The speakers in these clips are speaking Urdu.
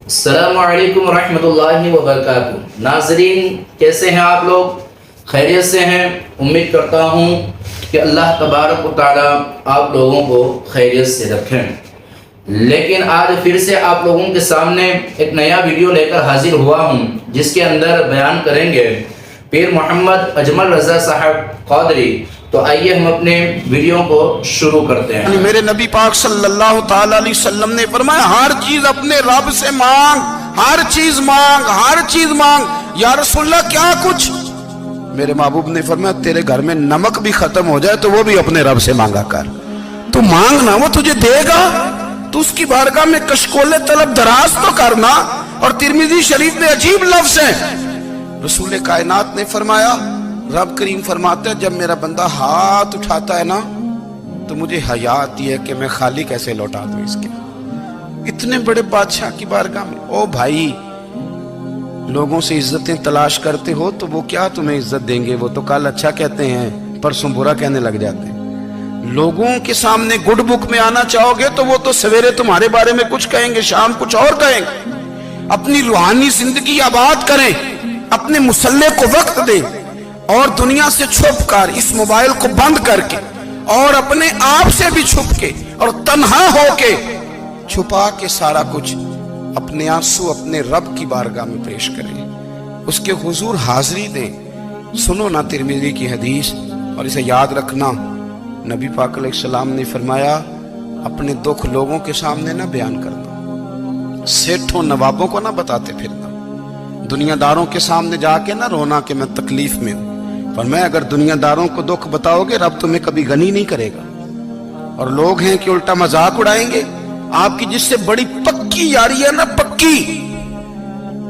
السلام علیکم ورحمۃ اللہ وبرکاتہ۔ ناظرین، کیسے ہیں آپ لوگ؟ خیریت سے ہیں؟ امید کرتا ہوں کہ اللہ تبارک و تعالیٰ آپ لوگوں کو خیریت سے رکھیں۔ لیکن آج پھر سے آپ لوگوں کے سامنے ایک نیا ویڈیو لے کر حاضر ہوا ہوں، جس کے اندر بیان کریں گے پیر محمد اجمل رضا صاحب قادری۔ تو آئیے ہم اپنے ویڈیو کو شروع کرتے ہیں۔ میرے نبی پاک صلی اللہ تعالی علیہ وسلم نے فرمایا ہر چیز اپنے رب سے مانگ، ہر چیز مانگ، ہر چیز مانگ۔ یا رسول اللہ کیا کچھ؟ میرے محبوب نے فرمایا تیرے گھر میں نمک بھی ختم ہو جائے تو وہ بھی اپنے رب سے مانگا کر۔ تو مانگنا، وہ تجھے دے گا، تو اس کی بارگاہ میں کشکول طلب دراز تو کرنا۔ اور ترمذی شریف میں عجیب لفظ ہے، رسول کائنات نے فرمایا، رب کریم فرماتا ہے جب میرا بندہ ہاتھ اٹھاتا ہے نا تو مجھے حیا آتی ہے کہ میں خالی کیسے لوٹا دوں اس کے۔ اتنے بڑے بادشاہ کی بارگاہ میں، او بھائی، لوگوں سے عزتیں تلاش کرتے ہو تو وہ کیا تمہیں عزت دیں گے؟ وہ تو کل اچھا کہتے ہیں، پرسوں برا کہنے لگ جاتے ہیں۔ لوگوں کے سامنے گڈ بک میں آنا چاہو گے تو وہ تو سویرے تمہارے بارے میں کچھ کہیں گے، شام کچھ اور کہیں گے۔ اپنی روحانی زندگی آباد کریں، اپنے مسلح کو وقت دیں، اور دنیا سے چھپ کر، اس موبائل کو بند کر کے، اور اپنے آپ سے بھی چھپ کے اور تنہا ہو کے، چھپا کے سارا کچھ اپنے آنسو اپنے رب کی بارگاہ میں پیش کریں، اس کے حضور حاضری دیں۔ سنو نا ترمذی کی حدیث، اور اسے یاد رکھنا، نبی پاک علیہ السلام نے فرمایا اپنے دکھ لوگوں کے سامنے نہ بیان کرنا، سیٹھوں نوابوں کو نہ بتاتے پھرنا، دنیا داروں کے سامنے جا کے نہ رونا کہ میں تکلیف میں ہوں۔ فرمایا اگر دنیا داروں کو دکھ بتاؤ گے رب تمہیں کبھی غنی نہیں کرے گا۔ اور لوگ ہیں کہ الٹا مذاق اڑائیں گے آپ کی، جس سے بڑی پکی یاری ہے نا، پکی،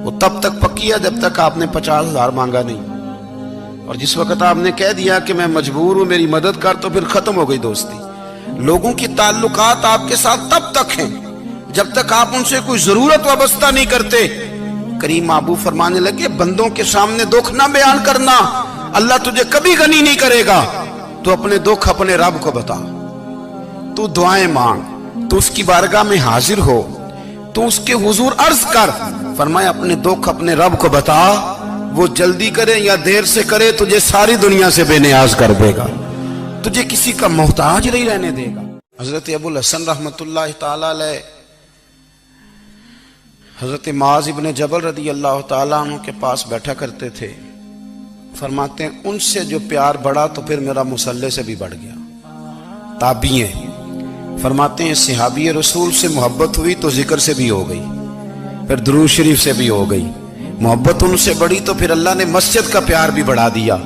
وہ تب تک پکی ہے جب تک آپ نے 50,000 مانگا نہیں، اور جس وقت آپ نے کہہ دیا کہ میں مجبور ہوں میری مدد کر تو پھر ختم ہو گئی دوستی۔ لوگوں کی تعلقات آپ کے ساتھ تب تک ہیں جب تک آپ ان سے کوئی ضرورت وابستہ نہیں کرتے۔ کریم محبوب فرمانے لگے بندوں کے سامنے دکھ نہ بیان کرنا، اللہ تجھے کبھی غنی نہیں کرے گا۔ تو اپنے دکھ اپنے رب کو بتا، تو دعائیں مانگ، تو اس کی بارگاہ میں حاضر ہو، تو اس کے حضور عرض کر۔ فرمایا اپنے دکھ اپنے رب کو بتا، وہ جلدی کرے یا دیر سے کرے تجھے ساری دنیا سے بے نیاز کر دے گا، تجھے کسی کا محتاج نہیں رہنے دے گا۔ حضرت ابو الحسن رحمت اللہ تعالی علیہ حضرت معاذ ابن جبل رضی اللہ تعالیٰ عنہ کے پاس بیٹھا کرتے تھے۔ فرماتے ہیں ان سے جو پیار بڑھا تو پھر میرا مصلی سے بھی بڑھ گیا۔ تابعی ہیں، فرماتے ہیں صحابی رسول سے محبت ہوئی تو ذکر سے بھی ہو گئی، پھر درود شریف سے بھی ہو گئی، محبت ان سے بڑھی تو پھر اللہ نے مسجد کا پیار بھی بڑھا دیا۔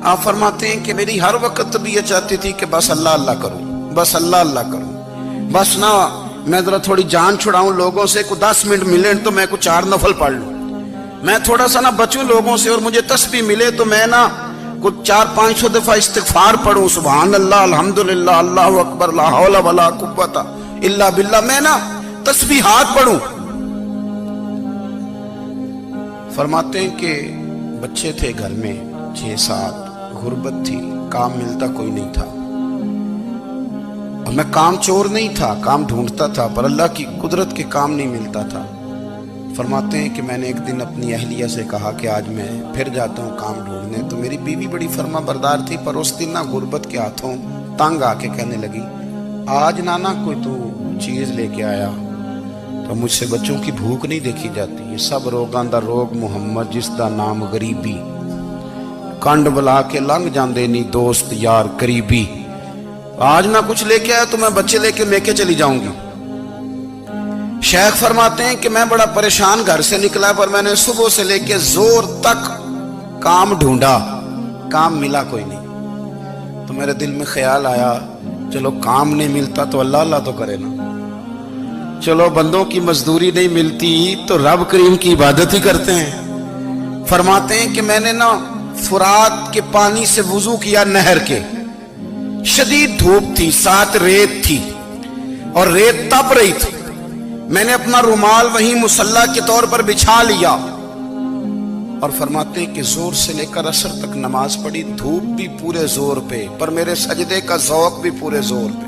آپ فرماتے ہیں کہ میری ہر وقت طبیعت چاہتی تھی کہ بس اللہ اللہ کروں، بس اللہ اللہ کروں، بس نہ میں ذرا تھوڑی جان چھڑاؤں لوگوں سے، کو 10 منٹ ملیں تو میں کچھ 4 نفل پڑھ لوں، میں تھوڑا سا نہ بچوں لوگوں سے، اور مجھے تسبیح ملے تو میں نہ کچھ 400-500 دفعہ استغفار پڑھوں، سبحان اللہ، الحمدللہ، اللہ اکبر، لا حول ولا قوت الا باللہ، میں نہ تسبیحات پڑھوں۔ فرماتے ہیں کہ بچے تھے گھر میں 6-7، غربت تھی، کام ملتا کوئی نہیں تھا، اور میں کام چور نہیں تھا، کام ڈھونڈتا تھا، پر اللہ کی قدرت کے کام نہیں ملتا تھا۔ فرماتے ہیں کہ میں نے ایک دن اپنی اہلیہ سے کہا کہ آج میں پھر جاتا ہوں کام ڈھونڈنے، تو میری بیوی بڑی فرما بردار تھی، پر اس دن نہ غربت کے ہاتھوں تنگ آ کے کہنے لگی آج نانا کوئی تو چیز لے کے آیا، تو مجھ سے بچوں کی بھوک نہیں دیکھی جاتی، یہ سب روگاں دا روگ محمد جس دا نام غریبی، کنڈ بلا کے لنگ جاندے نہیں دوست یار قریبی، آج نہ کچھ لے کے آیا تو میں بچے لے کے میکے چلی جاؤں گی۔ شیخ فرماتے ہیں کہ میں بڑا پریشان گھر سے نکلا، پر میں نے صبح سے لے کے زور تک کام ڈھونڈا، کام ملا کوئی نہیں، تو میرے دل میں خیال آیا چلو کام نہیں ملتا تو اللہ اللہ تو کرے نا، چلو بندوں کی مزدوری نہیں ملتی تو رب کریم کی عبادت ہی کرتے ہیں۔ فرماتے ہیں کہ میں نے نا فرات کے پانی سے وضو کیا، نہر کے، شدید دھوپ تھی، ساتھ ریت تھی اور ریت تپ رہی تھی، میں نے اپنا رومال وہیں مصلی کے طور پر بچھا لیا، اور فرماتے ہیں کہ زور سے لے کر عصر تک نماز پڑھی، دھوپ بھی پورے زور پہ، پر میرے سجدے کا ذوق بھی پورے زور پہ۔